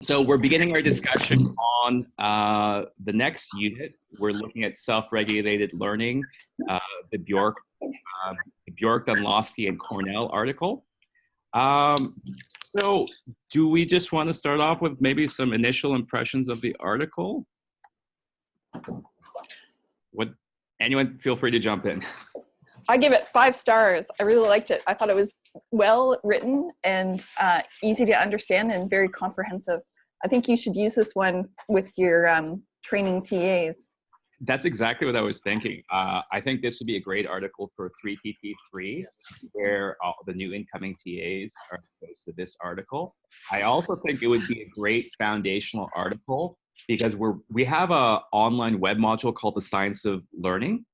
So we're beginning our discussion on the next unit. We're looking at self-regulated learning, the Bjork, Dunlosky, and Kornell article. So do we just want to start off with maybe some initial impressions of the article? Anyone feel free to jump in. I give it 5 stars. I really liked it. I thought it was well written and easy to understand and very comprehensive. I think you should use this one with your training TAs. That's exactly what I was thinking. I think this would be a great article for 3TT3, where all the new incoming TAs are exposed to this article. I also think it would be a great foundational article because we have an online web module called the Science of Learning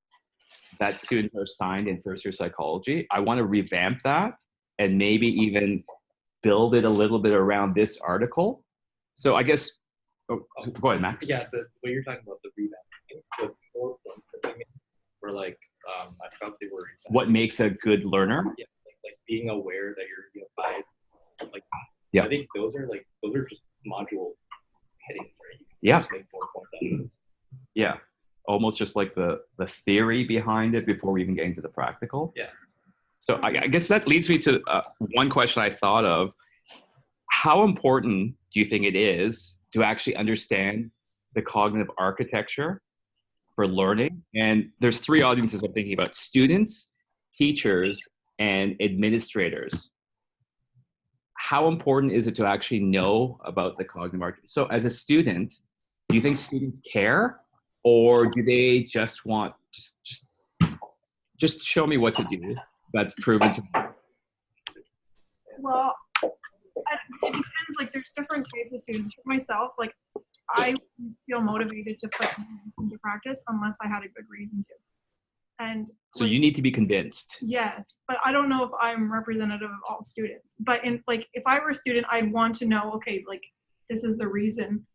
that students are assigned in first-year psychology. I want to revamp that and maybe even build it a little bit around this article. So I guess, go ahead, Max. Yeah, what you're talking about, the revamping, the 4 points that they made were like, I thought they were exactly. What makes a good learner? Yeah, like being aware that you're unified. Like, yeah. I think those are just module headings, right? You Yeah. Just make 4 points out of those. Yeah. Almost just like the theory behind it before we even get into the practical. Yeah. So I guess that leads me to one question I thought of. How important do you think it is to actually understand the cognitive architecture for learning? And there's 3 audiences I'm thinking about: students, teachers, and administrators. How important is it to actually know about the cognitive architecture? So as a student, do you think students care? Or do they just want, just show me what to do that's proven to work? Well, it depends. Like, there's different types of students. For myself, like, I wouldn't feel motivated to put into practice unless I had a good reason to. And so you need to be convinced. Yes, but I don't know if I'm representative of all students. But if I were a student, I'd want to know, okay, like, this is the reason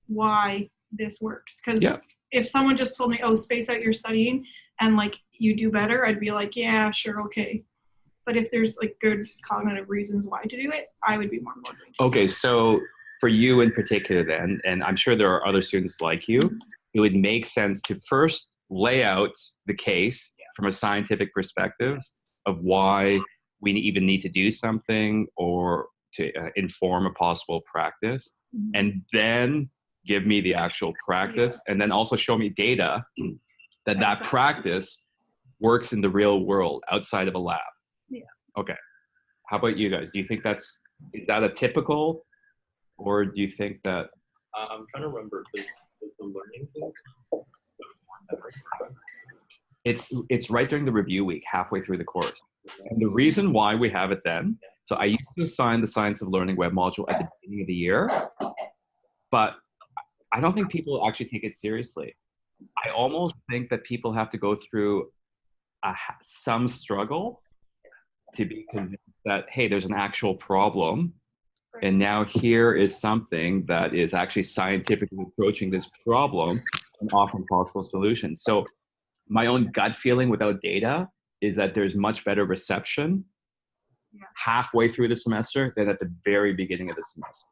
why this works. Because if someone just told me, oh, space out your studying and like you do better, I'd be like, yeah, sure, okay. But if there's like good cognitive reasons why to do it, I would be more motivated. Okay, so for you in particular then, and I'm sure there are other students like you, it would make sense to first lay out the case from a scientific perspective of why we even need to do something or to inform a possible practice, and then give me the actual practice, and then also show me data that practice works in the real world outside of a lab. Yeah. Okay. How about you guys? Do you think is that a typical, or do you think that? I'm trying to remember, the learning thing? It's right during the review week, halfway through the course. And the reason why we have it then, so I used to assign the Science of Learning web module at the beginning of the year, but I don't think people actually take it seriously. I almost think that people have to go through some struggle to be convinced that, hey, there's an actual problem. And now here is something that is actually scientifically approaching this problem and offering possible solutions. So my own gut feeling without data is that there's much better reception halfway through the semester than at the very beginning of the semester.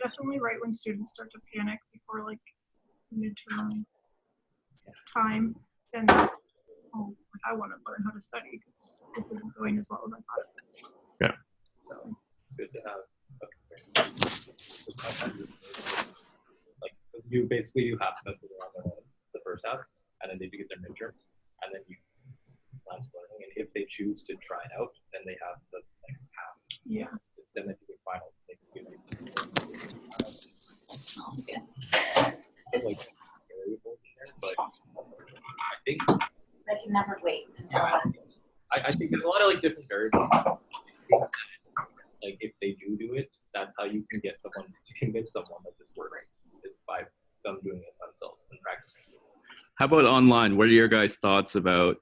Definitely right when students start to panic before like midterm time, then I want to learn how to study because this isn't going as well as I thought it would. Yeah. So good to have a comparison. Like you half semester on the first half, and then they get their midterms, and then you plan learning. And if they choose to try it out, then they have the next half. Yeah. Then they do finals. They can do like variable there, but I think I can never wait until I think there's a lot of like different variables. Like if they do it, that's how you can get someone to convince someone that this works, is by them doing it themselves and practicing. How about online? What are your guys' thoughts about?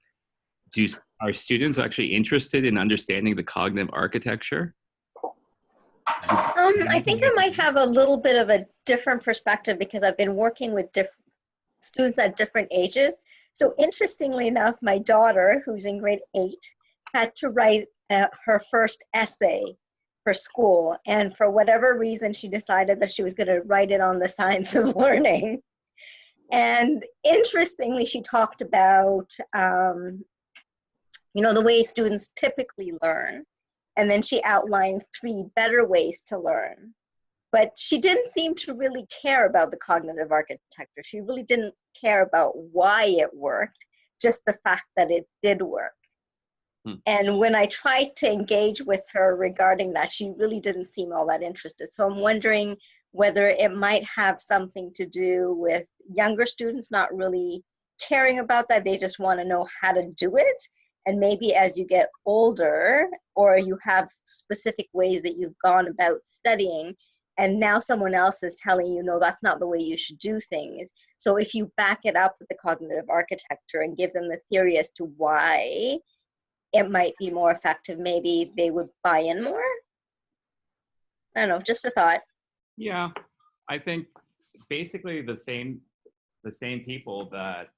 Are students actually interested in understanding the cognitive architecture? I think I might have a little bit of a different perspective because I've been working with students at different ages. So interestingly enough, my daughter, who's in grade 8, had to write her first essay for school. And for whatever reason, she decided that she was going to write it on the science of learning. And interestingly, she talked about, the way students typically learn. And then she outlined 3 better ways to learn. But she didn't seem to really care about the cognitive architecture. She really didn't care about why it worked, just the fact that it did work. And when I tried to engage with her regarding that, she really didn't seem all that interested. So I'm wondering whether it might have something to do with younger students not really caring about that. They just want to know how to do it. And maybe as you get older, or you have specific ways that you've gone about studying, and now someone else is telling you, no, that's not the way you should do things. So if you back it up with the cognitive architecture and give them the theory as to why it might be more effective, maybe they would buy in more. I don't know, just a thought. Yeah, I think basically the same people that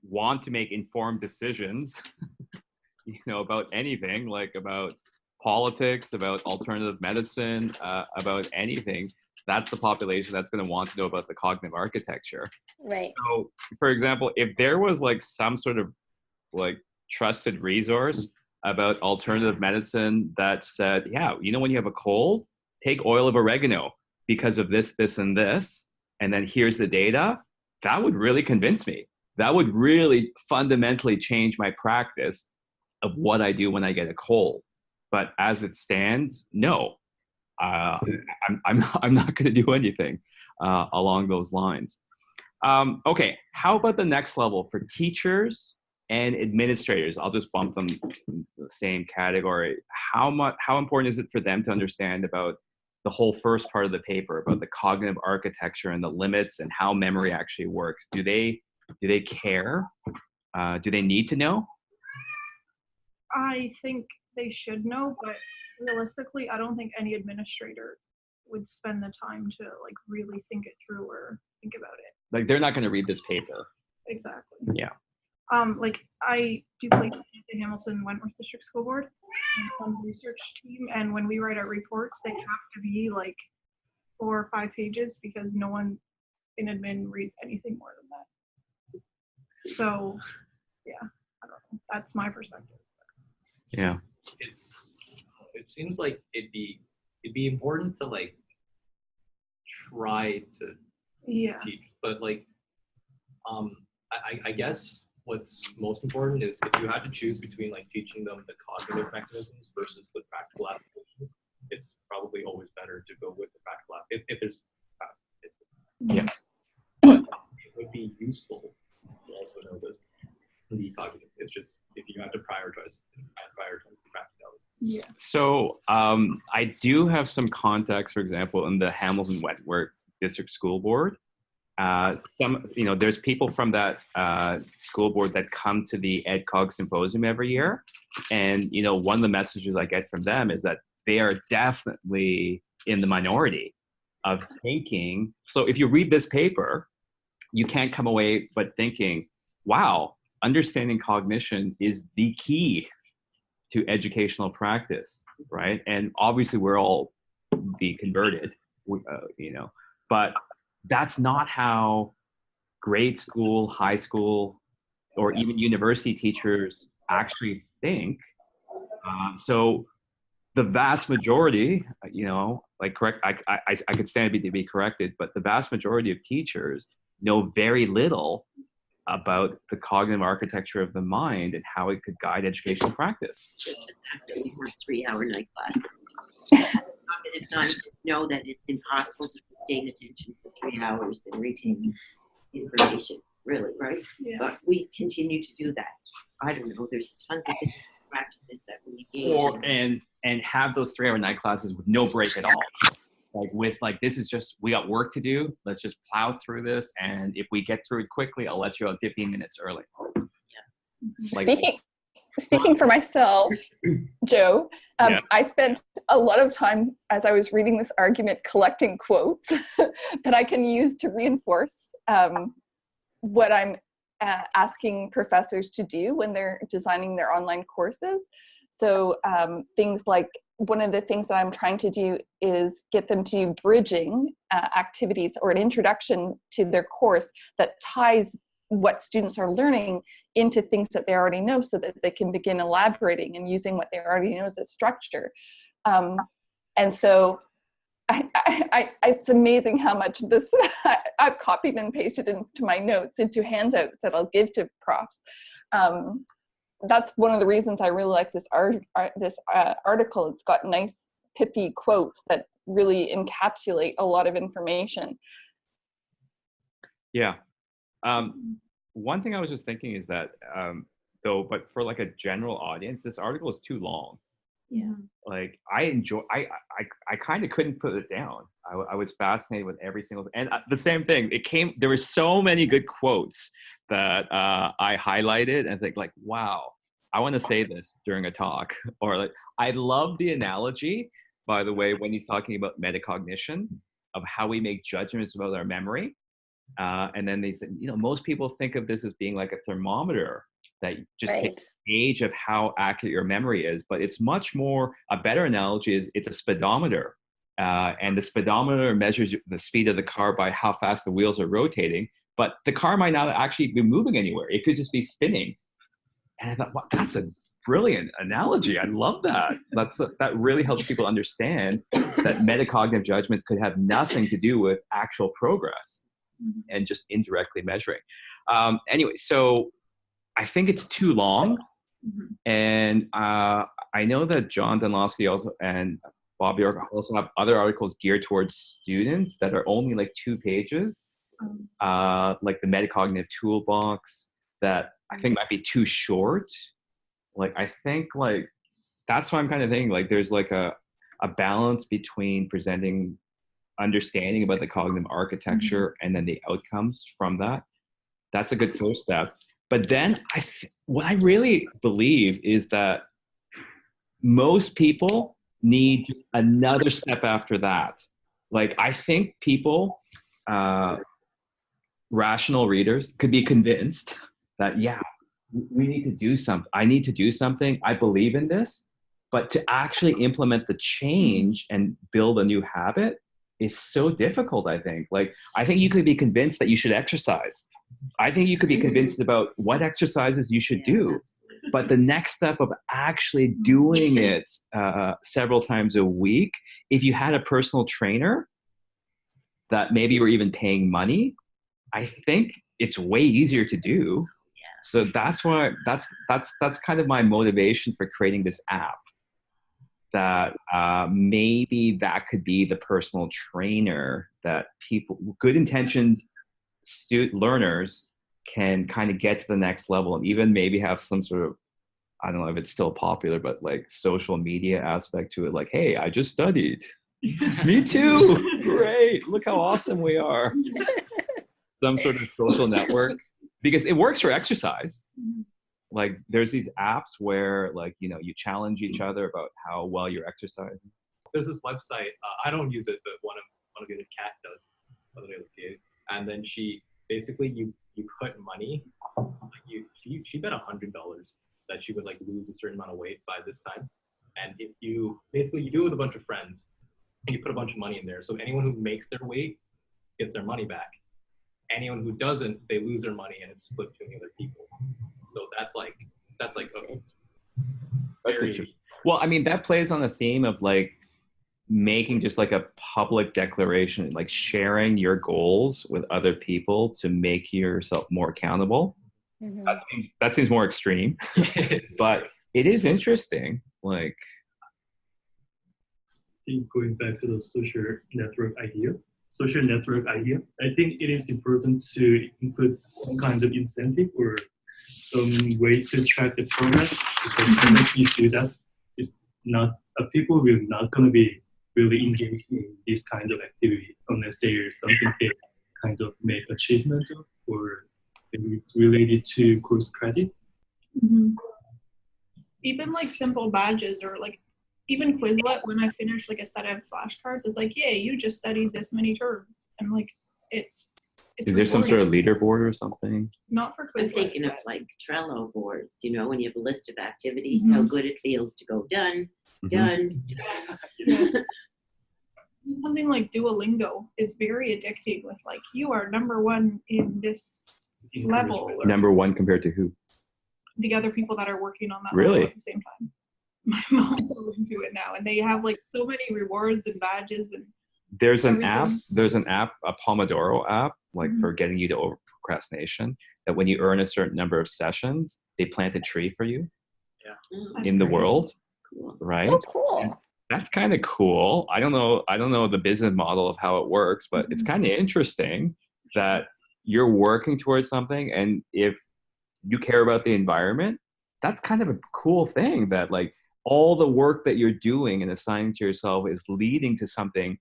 want to make informed decisions, about anything, like about politics, about alternative medicine, about anything. That's the population that's going to want to know about the cognitive architecture. Right. So, for example, if there was like some sort of like trusted resource about alternative medicine that said, yeah, when you have a cold, take oil of oregano because of this, this, and this, and then here's the data, that would really convince me. That would really fundamentally change my practice of what I do when I get a cold. But as it stands, no, I'm not going to do anything along those lines. Okay, how about the next level for teachers and administrators? I'll just bump them into the same category. How important is it for them to understand about the whole first part of the paper, about the cognitive architecture and the limits and how memory actually works? Do they care? Do they need to know? I think they should know, but realistically, I don't think any administrator would spend the time to like really think it through or think about it. Like they're not going to read this paper. Exactly. Yeah. Like I do place at the Hamilton Wentworth District School Board on the research team, and when we write our reports, they have to be like 4 or 5 pages because no one in admin reads anything more than that. So, yeah, I don't know. That's my perspective. Yeah. It seems like it'd be important to like try to teach, but like I guess what's most important is if you had to choose between like teaching them the cognitive mechanisms versus the practical applications, it's probably always better to go with the practical if there's yeah. But it would be useful to also know that the cognitive. It's just if you have to prioritize the practicality. Yeah. So I do have some context, for example, in the Hamilton Wentworth District School Board. There's people from that school board that come to the EdCog symposium every year. And, one of the messages I get from them is that they are definitely in the minority of thinking. So if you read this paper, you can't come away but thinking, wow, understanding cognition is the key to educational practice, right? And obviously we're all be converted, but that's not how grade school, high school, or even university teachers actually think. So the vast majority, correct, I could stand to be corrected, but the vast majority of teachers know very little about the cognitive architecture of the mind and how it could guide educational practice. Just the fact that we have 3-hour night classes. Cognitive scientists know that it's impossible to sustain attention for 3 hours and retain information, really, right? Yeah. But we continue to do that. I don't know, there's tons of different practices that we engage in. And have those 3-hour night classes with no break at all. This is just, we got work to do. Let's just plow through this. And if we get through it quickly, I'll let you out 15 minutes early. Yeah. Speaking for myself, Joe, I spent a lot of time as I was reading this argument collecting quotes that I can use to reinforce what I'm asking professors to do when they're designing their online courses. So things like one of the things that I'm trying to do is get them to do bridging activities or an introduction to their course that ties what students are learning into things that they already know, so that they can begin elaborating and using what they already know as a structure. And so it's amazing how much of this I've copied and pasted into my notes, into handouts that I'll give to profs. That's one of the reasons I really like this article. It's got nice pithy quotes that really encapsulate a lot of information. Yeah. One thing I was just thinking is that, but for like a general audience, this article is too long. Yeah. Like I kind of couldn't put it down. I was fascinated with every single, and the same thing. There were so many good quotes that I highlighted and think like, wow, I want to say this during a talk. Or like, I love the analogy, by the way, when he's talking about metacognition, of how we make judgments about our memory. And then they said, most people think of this as being like a thermometer that just takes a gauge of how accurate your memory is. But it's much more, a better analogy is it's a speedometer. And the speedometer measures the speed of the car by how fast the wheels are rotating. But the car might not actually be moving anywhere. It could just be spinning. And I thought, wow, that's a brilliant analogy. I love that. That really helps people understand that metacognitive judgments could have nothing to do with actual progress and just indirectly measuring. Anyway, so I think it's too long. And I know that John Dunlosky also and Bob Bjork also have other articles geared towards students that are only like 2 pages, like the metacognitive toolbox, that I think might be too short. Like, I think like, that's why I'm kind of thinking like there's like a balance between presenting understanding about the cognitive architecture and then the outcomes from that. That's a good first step. But then what I really believe is that most people need another step after that. Like, I think people, rational readers, could be convinced that, yeah, we need to do something. I need to do something. I believe in this. But to actually implement the change and build a new habit is so difficult, I think. Like, I think you could be convinced that you should exercise. I think you could be convinced about what exercises you should do. But the next step of actually doing it several times a week, if you had a personal trainer that maybe you were even paying money, I think it's way easier to do. So that's why that's kind of my motivation for creating this app. That maybe that could be the personal trainer that people, good intentioned learners, can kind of get to the next level, and even maybe have some sort of, I don't know if it's still popular, but like social media aspect to it. Like, hey, I just studied. Me too. Great. Look how awesome we are. Some sort of social network, because it works for exercise. Like, there's these apps where, like, you challenge each other about how well you're exercising. There's this website. I don't use it, but one of the other cat does. One of the other PAs. And then she basically you put money. She bet $100 that she would like lose a certain amount of weight by this time. And if you do it with a bunch of friends, and you put a bunch of money in there. So anyone who makes their weight gets their money back. Anyone who doesn't, they lose their money, and it's split between the other people. So that's interesting. Well, I mean, that plays on the theme of like making just like a public declaration, like sharing your goals with other people to make yourself more accountable. That seems more extreme, but it is interesting. Like, going back to the social network idea, I think it is important to include some kind of incentive or some way to track the progress, because unless you do that, it's not, people will not going to be really engaged in this kind of activity unless there is something they kind of make achievement of, or it's related to course credit. Even like simple badges, or like even Quizlet, when I finish like a set of flashcards, it's like, yay, you just studied this many terms. And like, it's is there some sort of leaderboard or something? Not for Quizlet. I'm thinking of like Trello boards, when you have a list of activities, how good it feels to go done, Done. Yes. Something like Duolingo is very addicting with like, you are number one in this level. Or Number one compared to who? the other people that are working on that Really? level at the same time. My mom's so into it now, and they have like so many rewards and badges and There's an everything. app, a Pomodoro app, like Mhm. for getting you to over procrastination, that when you earn a certain number of sessions, they plant a tree for you That's in the great. world, Cool. right? Oh, cool. That's kind of cool. I don't know the business model of how it works, but it's Mhm. kind of interesting that you're working towards something, and if you care about the environment, that's kind of a cool thing, that like all the work that you're doing and assigning to yourself is leading to something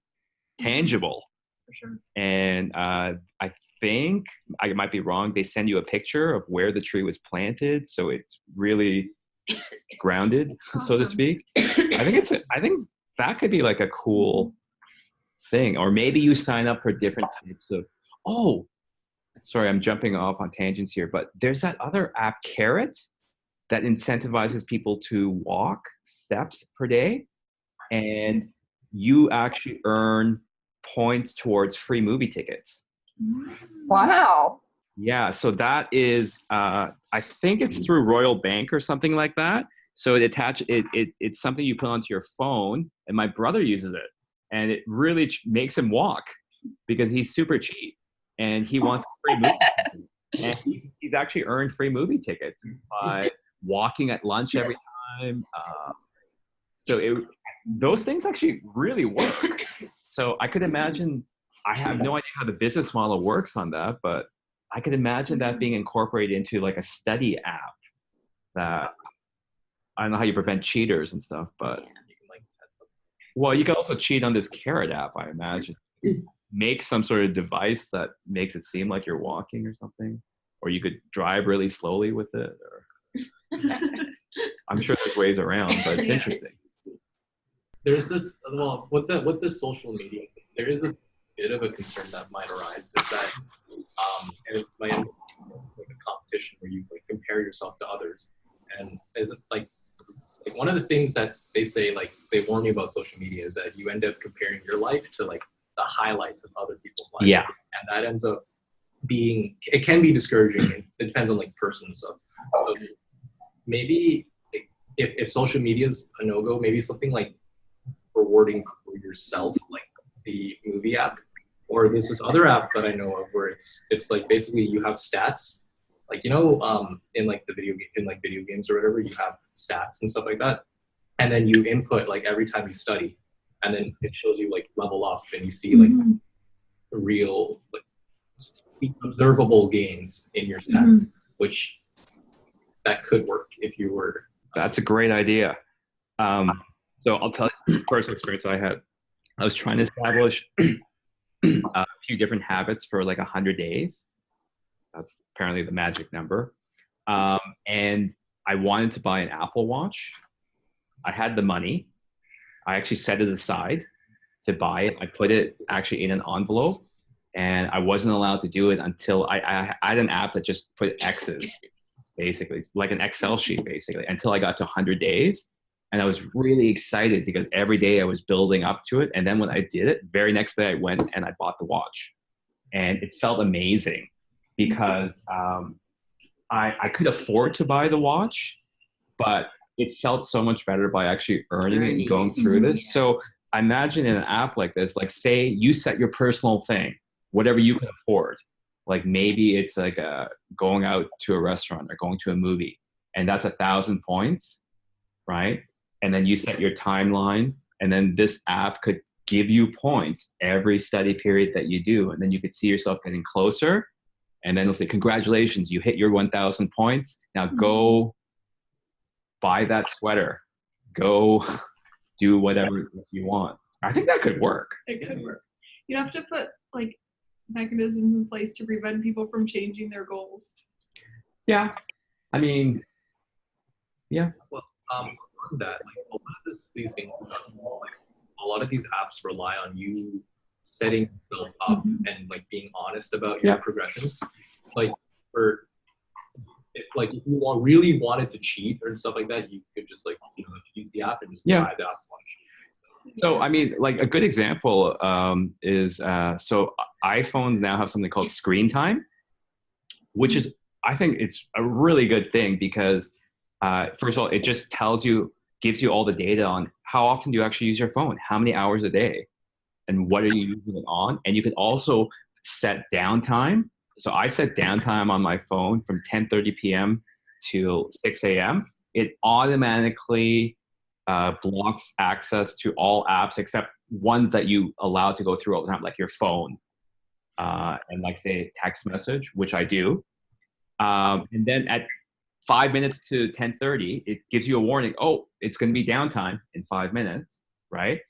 tangible. For sure. And I think, I might be wrong, they send you a picture of where the tree was planted, so it's really grounded, so to Awesome. speak. I think that could be like a cool thing. Or maybe you sign up for different types of, oh, sorry, I'm jumping off on tangents here, but there's that other app, Carrot, that incentivizes people to walk steps per day, and you actually earn points towards free movie tickets. Wow. Yeah, so that is, I think it's through Royal Bank or something like that. So it's something you put onto your phone, and my brother uses it, and it really makes him walk because he's super cheap and he wants free movie tickets. And he's actually earned free movie tickets by walking at lunch every time. Those things actually really work. So I could imagine, I have no idea how the business model works on that, but I could imagine that being incorporated into like a study app that, I don't know how you prevent cheaters and stuff, but You can like test them. well, you can also cheat on this Carrot app, I imagine. Make some sort of device that makes it seem like you're walking or something, or you could drive really slowly with it. Or I'm sure there's ways around, but it's Yeah. interesting. There's this, well, with the social media thing, there is a bit of a concern that might arise, is that and it might end up like a competition where you like compare yourself to others, and is it like one of the things that they say, like they warn you about social media, is that you end up comparing your life to like the highlights of other people's lives. Yeah. And that ends up being, it can be discouraging. It depends on like person and stuff. So maybe like, if social media is a no-go, maybe something like rewarding for yourself, like the movie app, or there's this other app that I know of where it's like basically you have stats, like in like video games or whatever, you have stats and stuff like that, and then you input like every time you study, and then it shows you like level up, and you see like real like observable gains in your stats, which that could work if you were. That's a great idea. So I'll tell you personal experience I had. I was trying to establish a few different habits for like 100 days. That's apparently the magic number. And I wanted to buy an Apple Watch. I had the money. I actually set it aside to buy it. I put it actually in an envelope, and I wasn't allowed to do it until I had an app that just put X's, basically, like an Excel sheet, basically, until I got to 100 days. And I was really excited because every day I was building up to it. And then when I did it, very next day I went and I bought the watch. And it felt amazing because I could afford to buy the watch, but it felt so much better by actually earning it and going through this. So I imagine in an app like this, like say you set your personal thing, whatever you can afford. Like maybe it's like going out to a restaurant or going to a movie, and that's 1,000 points, right? And then you set your timeline, and then this app could give you points every study period that you do. And then you could see yourself getting closer. And then it'll say, congratulations, you hit your 1,000 points. Now go buy that sweater. Go do whatever you want. I think that could work. It could work. You have to put like mechanisms in place to prevent people from changing their goals. Yeah. I mean, yeah. Well, that like a lot of these things, like a lot of these apps rely on you setting yourself up and like being honest about your progressions. Like for like if you really wanted to cheat or stuff like that, you could just like use the app and just buy the app. So I mean, like a good example is so iPhones now have something called screen time, which is, I think it's a really good thing because first of all, it just gives you all the data on how often do you actually use your phone, how many hours a day, and what are you using it on. And you can also set downtime. So I set downtime on my phone from 10:30 p.m. to 6 a.m. It automatically blocks access to all apps except ones that you allow to go through all the time, like your phone and like say text message, which I do. And then at 5 minutes to 10:30, it gives you a warning. Oh, it's going to be downtime in 5 minutes, right?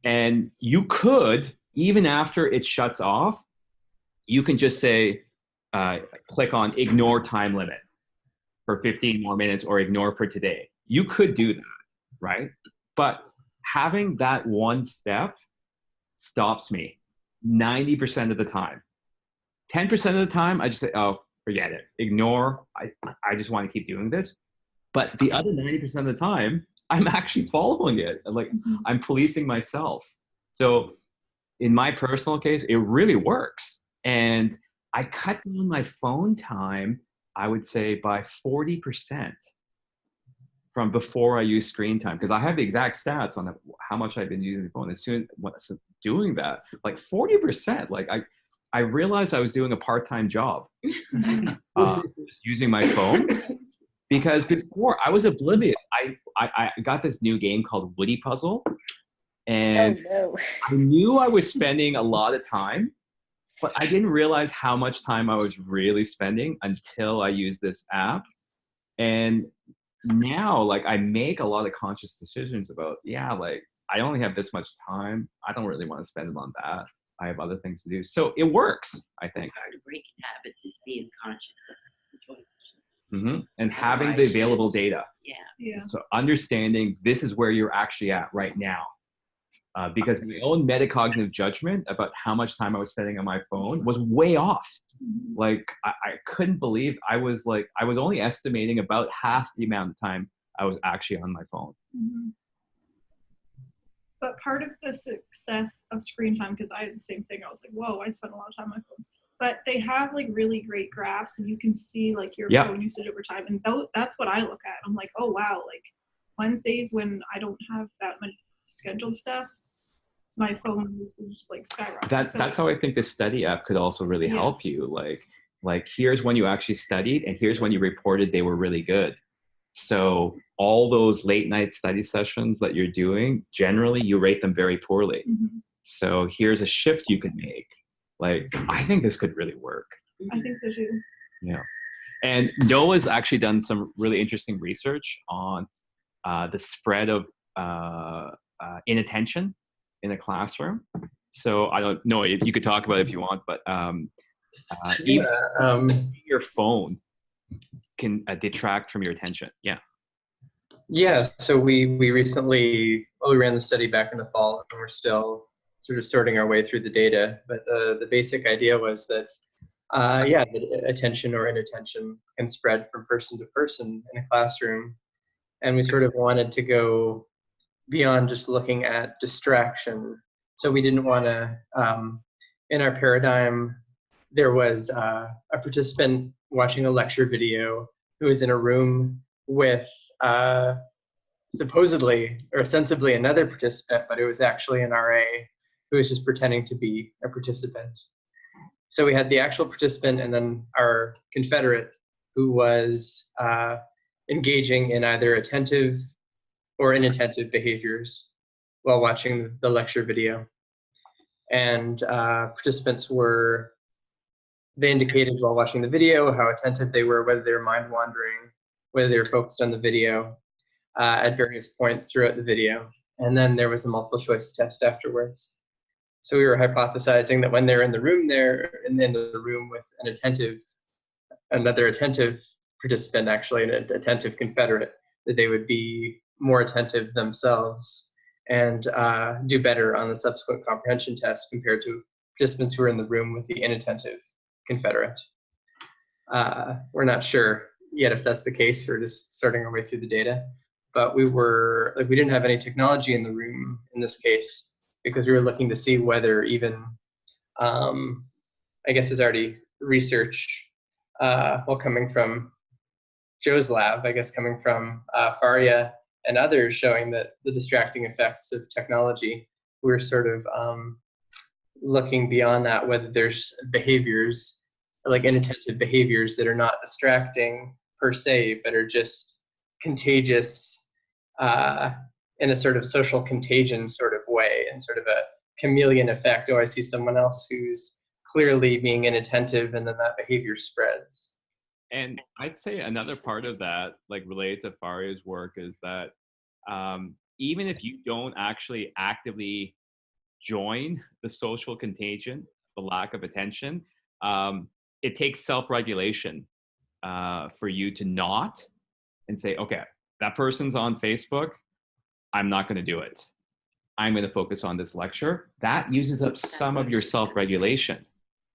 And you could, even after it shuts off, you can just say, click on ignore time limit for 15 more minutes or ignore for today. You could do that, right? But having that one step stops me 90% of the time. 10% of the time, I just say, oh, forget it. Ignore. I just want to keep doing this. But the other 90% of the time, I'm actually following it. Like I'm policing myself. So in my personal case, it really works. And I cut down my phone time, I would say by 40% from before I use screen time. Because I have the exact stats on how much I've been using the phone. As soon as doing that, like 40%, like I realized I was doing a part-time job just using my phone. Because before I was oblivious. I got this new game called Woody Puzzle, and I knew I was spending a lot of time, but I didn't realize how much time I was really spending until I used this app. And now, like, I make a lot of conscious decisions about, like, I only have this much time. I don't really want to spend it on that. I have other things to do. So it works, I think. Part of breaking habits is being conscious of the choices. And having the available data. Yeah. So understanding this is where you're actually at right now. Because my own metacognitive judgment about how much time I was spending on my phone was way off. Like I couldn't believe I was only estimating about half the amount of time I was actually on my phone. But part of the success of screen time, because I had the same thing, I was like, whoa, I spent a lot of time on my phone. But they have like really great graphs, and you can see like your phone usage over time. And that's what I look at. I'm like, oh wow, like Wednesdays when I don't have that much scheduled stuff, my phone usage like skyrockets. That's how I think the study app could also really help you. Like here's when you actually studied, and here's when you reported they were really good. So all those late night study sessions that you're doing, generally you rate them very poorly. So here's a shift you can make. Like, I think this could really work. I think so too. Yeah. And Noah's actually done some really interesting research on the spread of inattention in a classroom. So I don't know, you could talk about it if you want, but even your phone can detract from your attention. Yeah, so we recently, we ran the study back in the fall, and we're still sort of sorting our way through the data. But the basic idea was that, that attention or inattention can spread from person to person in a classroom. And we sort of wanted to go beyond just looking at distraction. So we didn't want to, in our paradigm, there was a participant watching a lecture video who was in a room with supposedly or ostensibly another participant, but it was actually an RA who was just pretending to be a participant. So we had the actual participant and then our confederate who was engaging in either attentive or inattentive behaviors while watching the lecture video. And participants they indicated while watching the video how attentive they were, whether they were mind wandering, whether they were focused on the video at various points throughout the video. And then there was a multiple choice test afterwards. So we were hypothesizing that when they're in the room in the room with another attentive participant, actually an attentive confederate, that they would be more attentive themselves and do better on the subsequent comprehension test compared to participants who were in the room with the inattentive confederate. We're not sure yet if that's the case. We're just starting our way through the data. But we didn't have any technology in the room in this case because we were looking to see whether even, I guess there's already research, coming from Joe's lab, I guess coming from Faria and others showing that the distracting effects of technology, we're sort of looking beyond that, whether there's behaviors, like inattentive behaviors that are not distracting per se, but are just contagious in a sort of social contagion sort of way, and sort of a chameleon effect. Oh, I see someone else who's clearly being inattentive, and then that behavior spreads. And I'd say another part of that, like related to Faria's work, is that even if you don't actually actively join the social contagion, the lack of attention, it takes self-regulation for you to not and say, okay, that person's on Facebook, I'm not going to do it. I'm going to focus on this lecture. That uses up some of your self-regulation,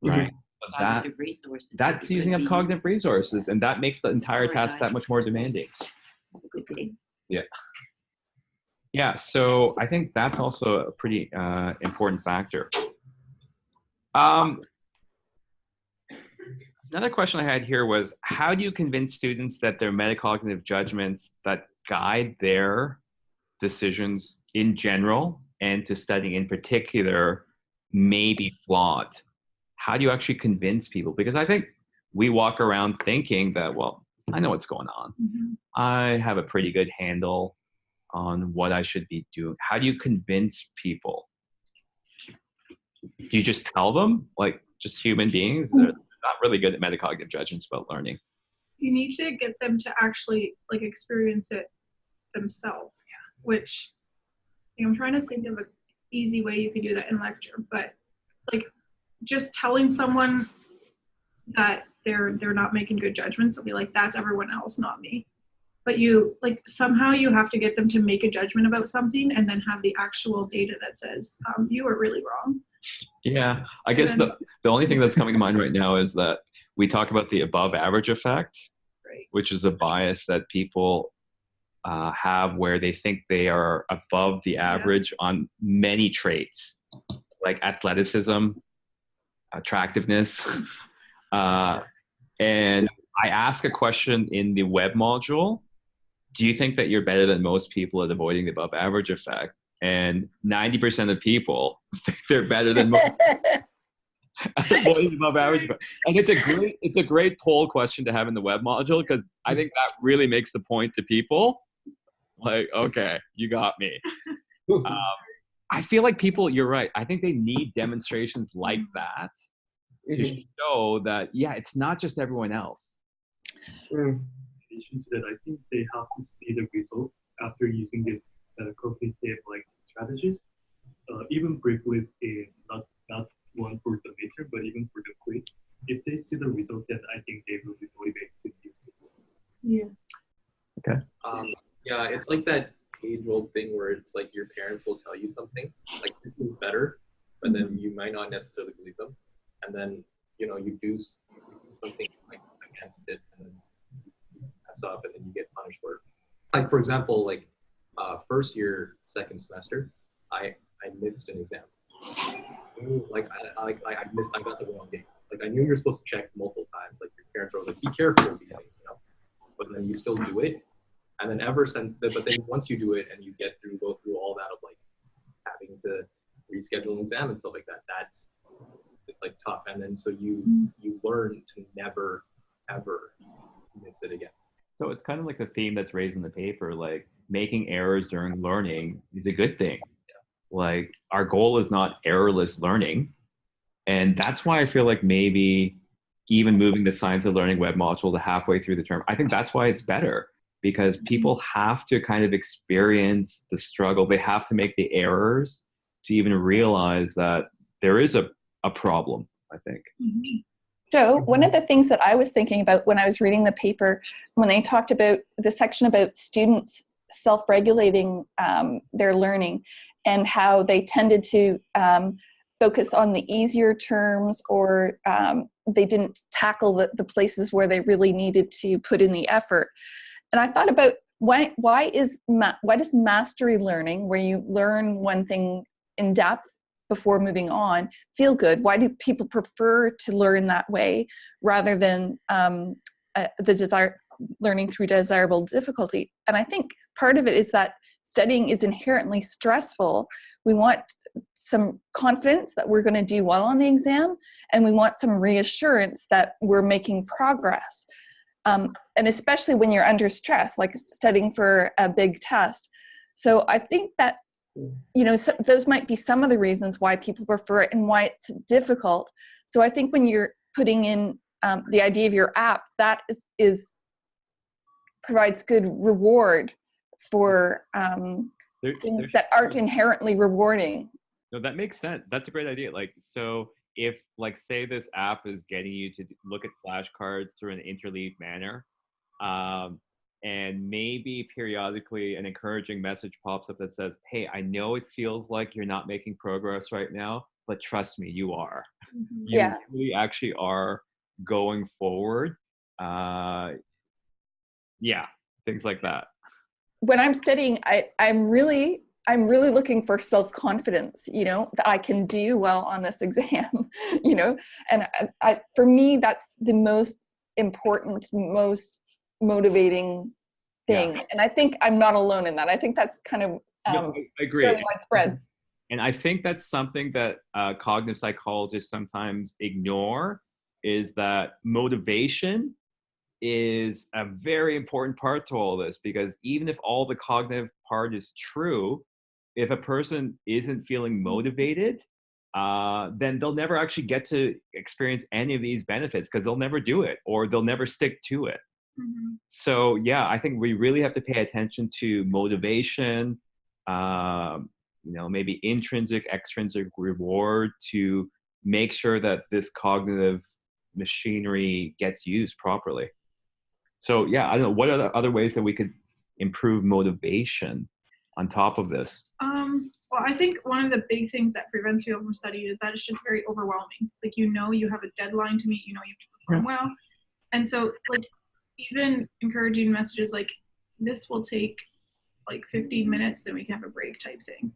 right? Cognitive resources. That's using up cognitive resources, and that makes the entire task that much more demanding. Good day. Yeah. Yeah, so I think that's also a pretty important factor. Another question I had here was, how do you convince students that their metacognitive judgments that guide their decisions in general and to studying in particular may be flawed? How do you actually convince people? Because I think we walk around thinking that, well, I know what's going on. Mm-hmm. I have a pretty good handle on what I should be doing. How do you convince people? Do you just tell them, like just human beings? They're not really good at metacognitive judgments about learning. You need to get them to actually like experience it themselves, which I'm trying to think of an easy way you could do that in lecture, but like just telling someone that they're not making good judgments, they'll be like, that's everyone else, not me. But you like somehow you have to get them to make a judgment about something and then have the actual data that says you were really wrong. Yeah, I guess the only thing that's coming to mind right now is that we talk about the above average effect, right, which is a bias that people have where they think they are above the average on many traits, like athleticism, attractiveness. And I ask a question in the web module, do you think that you're better than most people at avoiding the above average effect? And 90% of people think they're better than most at avoiding the above average effect. And it's a great poll question to have in the web module, because I think that really makes the point to people. Like, okay, you got me. I feel like people, you're right. I think they need demonstrations like that to show that, yeah, it's not just everyone else. In addition to that, I think they have to see the result after using this cognitive strategies. Even briefly, not one for the midterm, but even for the quiz. If they see the result, then I think they will be motivated to use it. Yeah. Okay. Yeah, it's like that age-old thing where it's like your parents will tell you something, like this is better, but then you might not necessarily believe them, and then you do something like against it, and then you mess up, and then you get punished for it. Like for example, like first year, second semester, I missed an exam. Like I got the wrong date. Like I knew you were supposed to check multiple times. Like your parents were like, be careful with these things, but then you still do it. And then but then once you do it and you go through all that of like having to reschedule an exam and stuff like that, it's like tough. And then so you learn to never ever miss it again. So it's kind of like the theme that's raised in the paper, like making errors during learning is a good thing. Yeah. Like our goal is not errorless learning. And that's why I feel like maybe even moving the Science of Learning web module to halfway through the term, I think that's why it's better. Because people have to kind of experience the struggle. They have to make the errors to even realize that there is a problem, I think. Mm-hmm. Joe, one of the things that I was thinking about when I was reading the paper, when they talked about the section about students self-regulating their learning and how they tended to focus on the easier terms, or they didn't tackle the places where they really needed to put in the effort. And I thought about why does mastery learning, where you learn one thing in depth before moving on, feel good? Why do people prefer to learn that way rather than learning through desirable difficulty? And I think part of it is that studying is inherently stressful. We want some confidence that we're going to do well on the exam, and we want some reassurance that we're making progress. And especially when you're under stress, like studying for a big test. So I think that, those might be some of the reasons why people prefer it and why it's difficult. So I think when you're putting in the idea of your app, that provides good reward for things that aren't inherently rewarding. No, that makes sense. That's a great idea. Like, so if, like, say this app is getting you to look at flashcards through an interleaved manner, and maybe periodically an encouraging message pops up that says, hey, I know it feels like you're not making progress right now, but trust me, you are. Mm-hmm. You really actually are going forward. Things like that. When I'm studying, I'm really looking for self-confidence, that I can do well on this exam, and for me, that's the most important, most motivating thing. And I think I'm not alone in that. I think that's kind of I agree. very widespread. And I think that's something that cognitive psychologists sometimes ignore, is that motivation is a very important part to all this, because even if all the cognitive part is true, if a person isn't feeling motivated, then they'll never actually get to experience any of these benefits, because they'll never do it, or they'll never stick to it. Mm-hmm. So yeah, I think we really have to pay attention to motivation, maybe intrinsic, extrinsic reward, to make sure that this cognitive machinery gets used properly. So yeah, I don't know, what are the other ways that we could improve motivation on top of this? Well, I think one of the big things that prevents people from studying is that it's just very overwhelming. Like, you have a deadline to meet, you have to perform well. And so, like, even encouraging messages like, this will take like 15 minutes, then we can have a break type thing.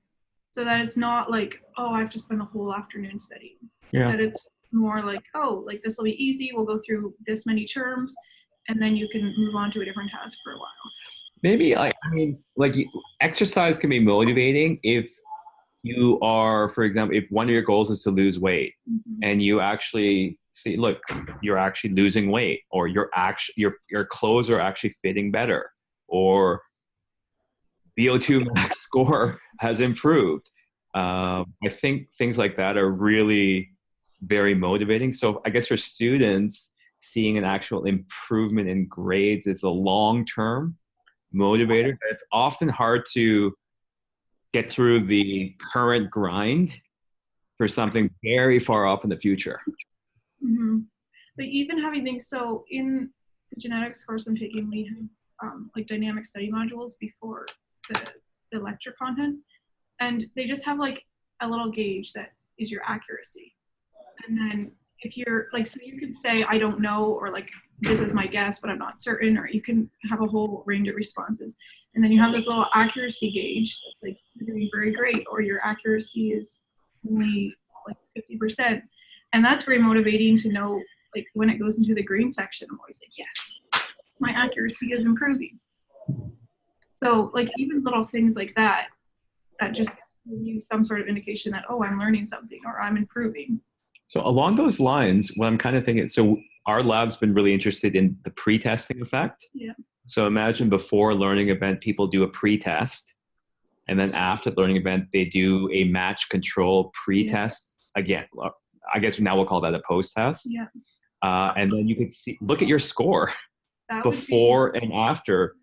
So that it's not like, oh, I have to spend the whole afternoon studying. Yeah. That it's more like, oh, like, this will be easy. We'll go through this many terms, and then you can move on to a different task for a while. Maybe, exercise can be motivating if you are, for example, if one of your goals is to lose weight, Mm-hmm. and you actually see, look, you're actually losing weight, or your clothes are actually fitting better, or VO2 max score has improved. I think things like that are really very motivating. So I guess for students, seeing an actual improvement in grades is a long-term motivator. It's often hard to get through the current grind for something very far off in the future. Mm-hmm. But even having things, so in the genetics course I'm taking, we have like dynamic study modules before the lecture content, and they just have like a little gauge that is your accuracy. And then if you're like, so you can say, I don't know, or like, this is my guess, but I'm not certain, or you can have a whole range of responses. And then you have this little accuracy gauge that's like, you're doing very great, or your accuracy is only like 50%. And that's very motivating to know, like, when it goes into the green section, I'm always like, yes, my accuracy is improving. So like, even little things like that just give you some sort of indication that, oh, I'm learning something, or I'm improving. So along those lines, what I'm kind of thinking, so our lab's been really interested in the pre-testing effect. Yeah. So imagine before a learning event, people do a pre-test, and then after the learning event, they do a match control pre-test. Again, I guess now we'll call that a post-test. Yeah. And then you could look at your score before and after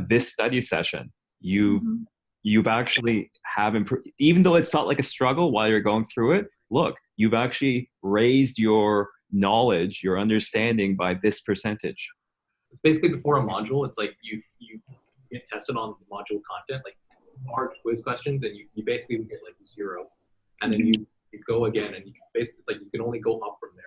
this study session. You've actually have improved, even though it felt like a struggle while you're going through it. Look, you've actually raised your knowledge, your understanding by this percentage. Basically, before a module, it's like you get tested on the module content, like hard quiz questions, and you basically get like 0, and then you you go again, and you can basically, it's like you can only go up from there.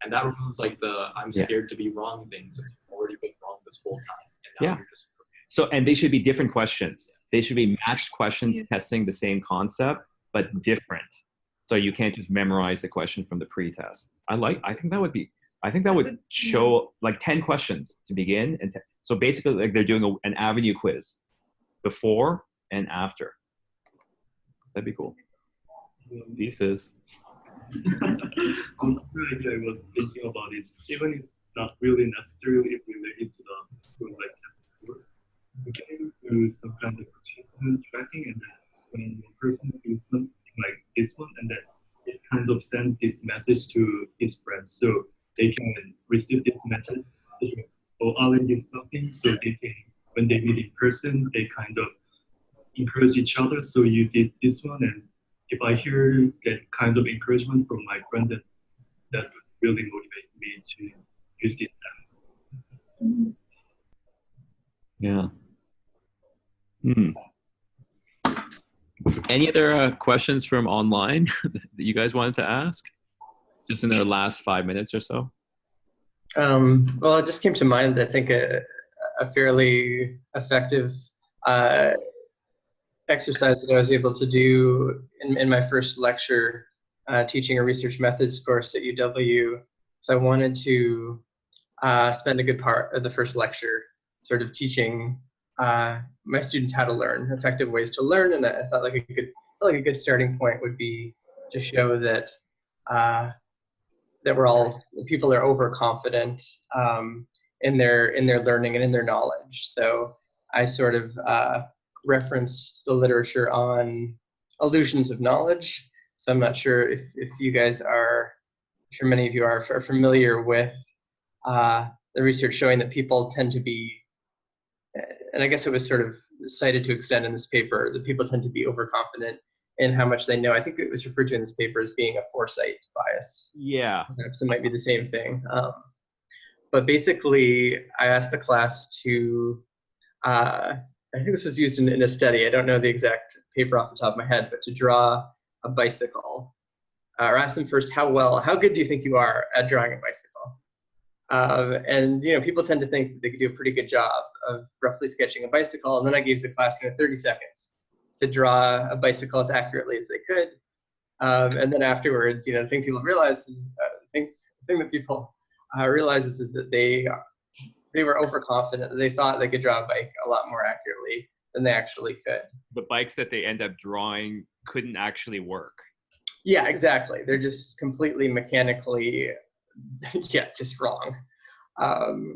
And that removes like the I'm scared to be wrong things. You've already been wrong this whole time. And now you're just So, and they should be different questions. They should be matched questions testing the same concept, but different. So you can't just memorize the question from the pre-test. I think that would show like 10 questions to begin. And so basically like they're doing an avenue quiz before and after. That'd be cool. Pieces. Another idea I was thinking about is, even it's not really necessarily related to the school like test course, we can do some kind of achievement tracking, and then when one person does something like this one, and then it kind of sends this message to his friends, so they can receive this message. Oh, Alan did something, so they can, when they meet in person, they kind of encourage each other. So you did this one, and if I hear that kind of encouragement from my friend, that would really motivate me to use it. Yeah. Any other questions from online that you guys wanted to ask? Just in the last 5 minutes or so? Well, it just came to mind, I think, a fairly effective exercise that I was able to do in my first lecture, teaching a research methods course at UW. So I wanted to spend a good part of the first lecture sort of teaching my students how to learn, effective ways to learn, and I thought like a good starting point would be to show that that people are overconfident in their learning and in their knowledge. So I sort of referenced the literature on illusions of knowledge. So I'm not sure if you guys are, I'm sure many of you are familiar with the research showing that people tend to be, and I guess it was sort of cited to extend in this paper, that people tend to be overconfident in how much they know. I think it was referred to in this paper as being a foresight bias. Yeah. Perhaps it might be the same thing. But basically, I asked the class to, I think this was used in a study. I don't know the exact paper off the top of my head, but to draw a bicycle. Or ask them first, how good do you think you are at drawing a bicycle? And people tend to think that they could do a pretty good job of roughly sketching a bicycle. And then I gave the class 30 seconds to draw a bicycle as accurately as they could. And then afterwards, the thing people realize is, the thing that people realizes is that they were overconfident. They thought they could draw a bike a lot more accurately than they actually could. The bikes that they end up drawing couldn't actually work. Yeah, exactly. They're just completely mechanically, just wrong.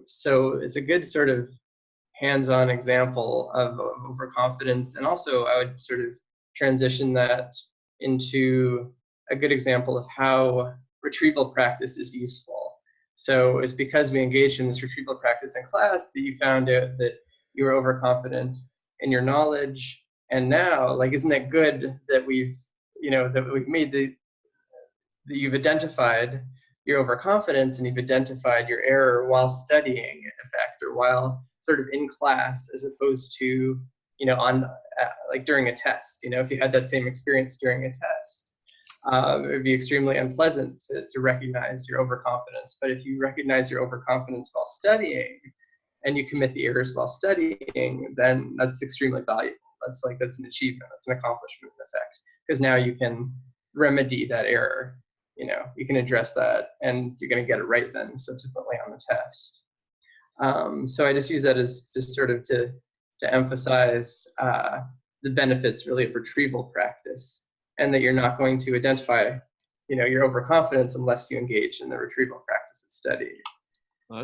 So it's a good sort of hands-on example of overconfidence. And also I would sort of transition that into a good example of how retrieval practice is useful. So it's because we engaged in this retrieval practice in class that you found out that you were overconfident in your knowledge. And now, isn't it good that we've made that you've identified your overconfidence and you've identified your error while studying, in fact, or while sort of in class, as opposed to, during a test. If you had that same experience during a test, it would be extremely unpleasant to recognize your overconfidence. But if you recognize your overconfidence while studying and you commit the errors while studying, then that's extremely valuable. That's an achievement, that's an accomplishment in effect, because now you can remedy that error. You can address that, and you're going to get it right then subsequently on the test. So I just use that as just sort of to emphasize the benefits really of retrieval practice, and that you're not going to identify, your overconfidence unless you engage in the retrieval practice of study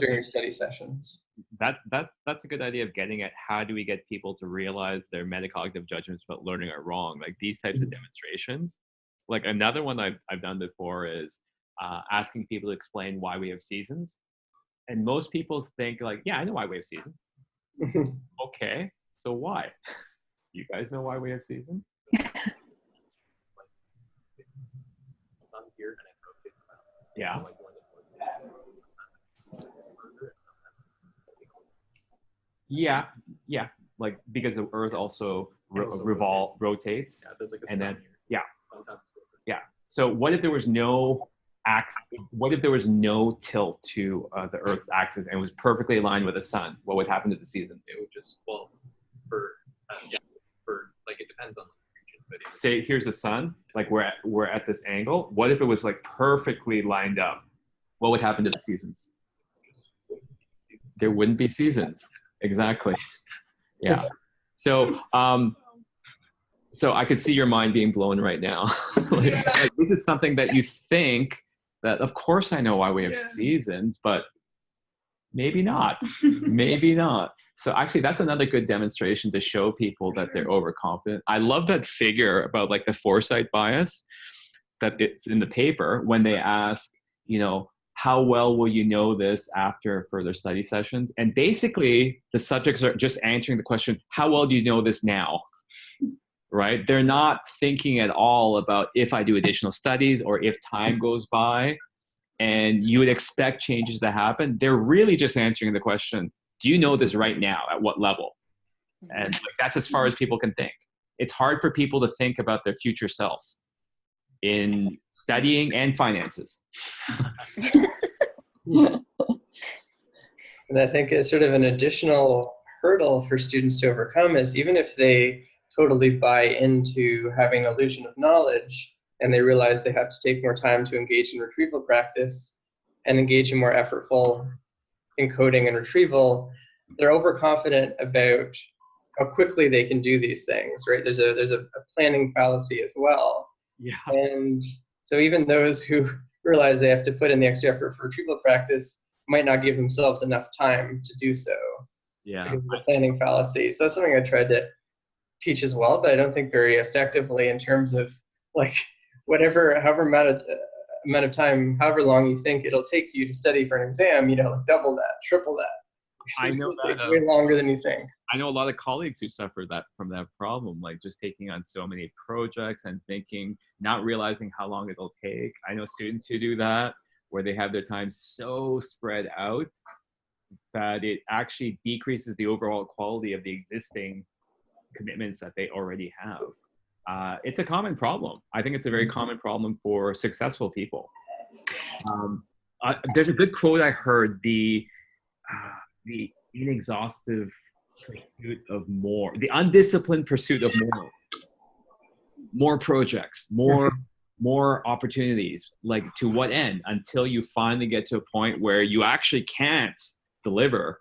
during your study sessions. That's a good idea of getting at how do we get people to realize their metacognitive judgments about learning are wrong, like these types of demonstrations. Like another one I've done before is asking people to explain why we have seasons. And most people think yeah, I know why we have seasons. Okay, so why? You guys know why we have seasons? Yeah. Yeah. Because the Earth also rotates. Yeah, there's a and then sun here. Sometimes. So what if there was no what if there was no tilt to the Earth's axis and it was perfectly aligned with the sun? What would happen to the seasons? It would just, well, for like, it depends on the region, but Say here's the sun, like we're at this angle. What if it was like perfectly lined up? What would happen to the seasons? There wouldn't be seasons. Exactly. Yeah. So so I could see your mind being blown right now. like, this is something that you think that, of course I know why we have seasons, but maybe not. Maybe not. So actually, that's another good demonstration to show people that they're overconfident. I love that figure about like the foresight bias that it's in the paper when they ask, you know, how well will you know this after further study sessions? And basically, the subjects are just answering the question, how well do you know this now? Right? They're not thinking at all about if I do additional studies or if time goes by and you would expect changes to happen. They're really just answering the question, do you know this right now? At what level? And like, that's as far as people can think. It's hard for people to think about their future self in studying and finances. And I think it's sort of an additional hurdle for students to overcome is even if they totally buy into having an illusion of knowledge and they realize they have to take more time to engage in retrieval practice and engage in more effortful encoding and retrieval, they're overconfident about how quickly they can do these things, right? There's a planning fallacy as well. Yeah. And so even those who realize they have to put in the extra effort for retrieval practice might not give themselves enough time to do so. Yeah. Because of the planning fallacy. So that's something I tried to teach as well, but I don't think very effectively in terms of like however amount of time, however long you think it'll take you to study for an exam, you know, like double that, triple that. I know that way longer than you think. I know a lot of colleagues who suffer from that problem, like just taking on so many projects and thinking, not realizing how long it'll take. I know students who do that, where they have their time so spread out that it actually decreases the overall quality of the existing commitments that they already have. It's a common problem. I think it's a very common problem for successful people. There's a good quote I heard, the inexhaustive pursuit of more, the undisciplined pursuit of more projects, more opportunities. Like, to what end? Until you finally get to a point where you actually can't deliver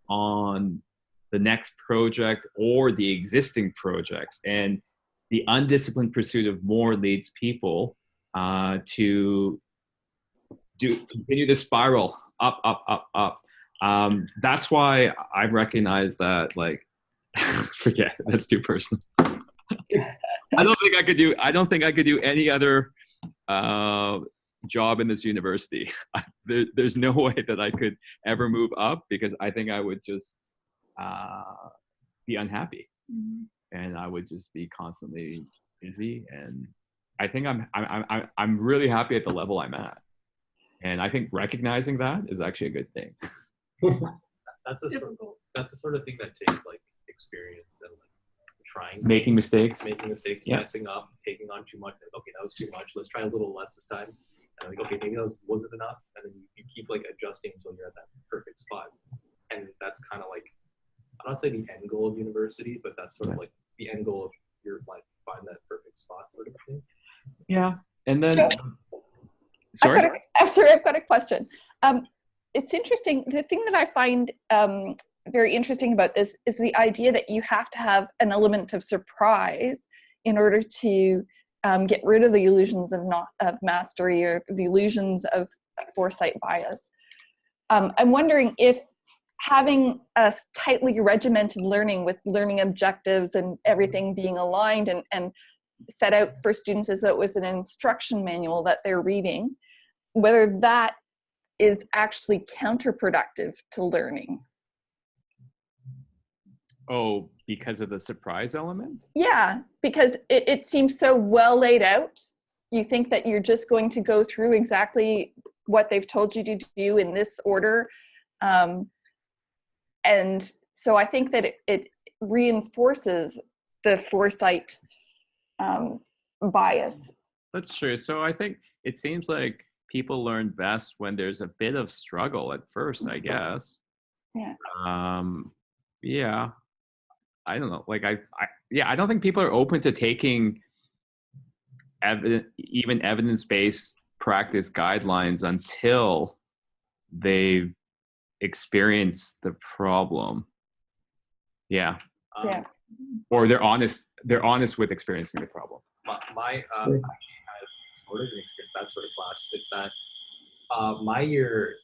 on the next project or the existing projects. And the undisciplined pursuit of more leads people to continue to spiral up, up, up, up. That's why I recognize that, like, forget, that's too personal. I don't think I could do any other job in this university. There's no way that I could ever move up, because I think I would just be unhappy, and I would just be constantly busy. And I think I'm really happy at the level I'm at, and I think recognizing that is actually a good thing. That's the sort of thing that takes like experience and like making mistakes, messing up, taking on too much. Okay, that was too much. Let's try a little less this time. And like, okay, maybe that wasn't enough. And then you keep like adjusting until you're at that perfect spot. And that's kind of like, I'm not saying the end goal of university, but that's sort of like the end goal of your life, find that perfect spot sort of thing. Yeah. And then, I've got a question. It's interesting. The thing that I find very interesting about this is the idea that you have to have an element of surprise in order to get rid of the illusions of mastery, or the illusions of foresight bias. I'm wondering if having a tightly regimented learning with learning objectives and everything being aligned and set out for students as though it was an instruction manual that they're reading, whether that is actually counterproductive to learning. Oh, because of the surprise element? Yeah, because it seems so well laid out. You think that you're just going to go through exactly what they've told you to do in this order. And so I think that it reinforces the foresight bias. That's true. So I think it seems like people learn best when there's a bit of struggle at first, I guess. Yeah. Yeah. I don't know. Like I don't think people are open to taking even evidence-based practice guidelines until they've experienced the problem. Yeah. Yeah. Or they're honest with experiencing the problem. My actually had sort of that sort of class. It's that my year,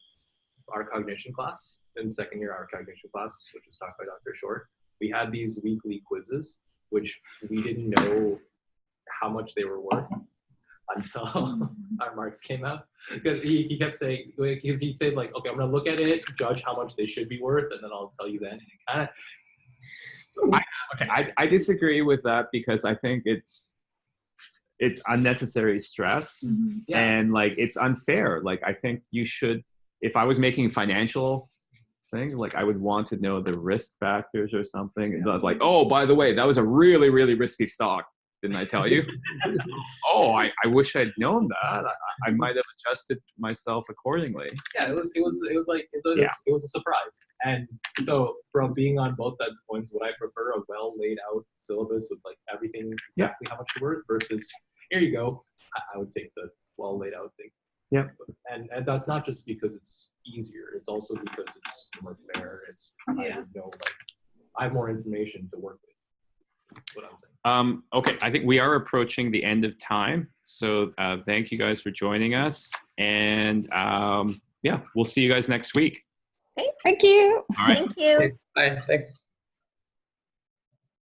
our cognition class, in second year, our cognition class, which was taught by Dr. Short, we had these weekly quizzes, which we didn't know how much they were worth until our marks came out. Because he kept saying, because he'd say like, okay, I'm gonna look at it, judge how much they should be worth, and then I'll tell you then. And it kind of. I disagree with that because I think it's unnecessary stress and like it's unfair. Like I think you should, if I was making financial thing, like I would want to know the risk factors or something. Not like, oh, by the way, that was a really, really risky stock. Didn't I tell you? Oh, I wish I'd known that. I might have adjusted myself accordingly. Yeah, it was a surprise. And so from being on both sides of coins, would I prefer a well laid out syllabus with like everything exactly how much it's worth versus here you go? I would take the well laid out thing. Yeah. And that's not just because it's easier. It's also because it's more fair. I would know, like, I have more information to work with. That's what I'm saying. Okay, I think we are approaching the end of time. So thank you guys for joining us. And yeah, we'll see you guys next week. Okay. Thank you. All right. Thank you. Bye. Thanks.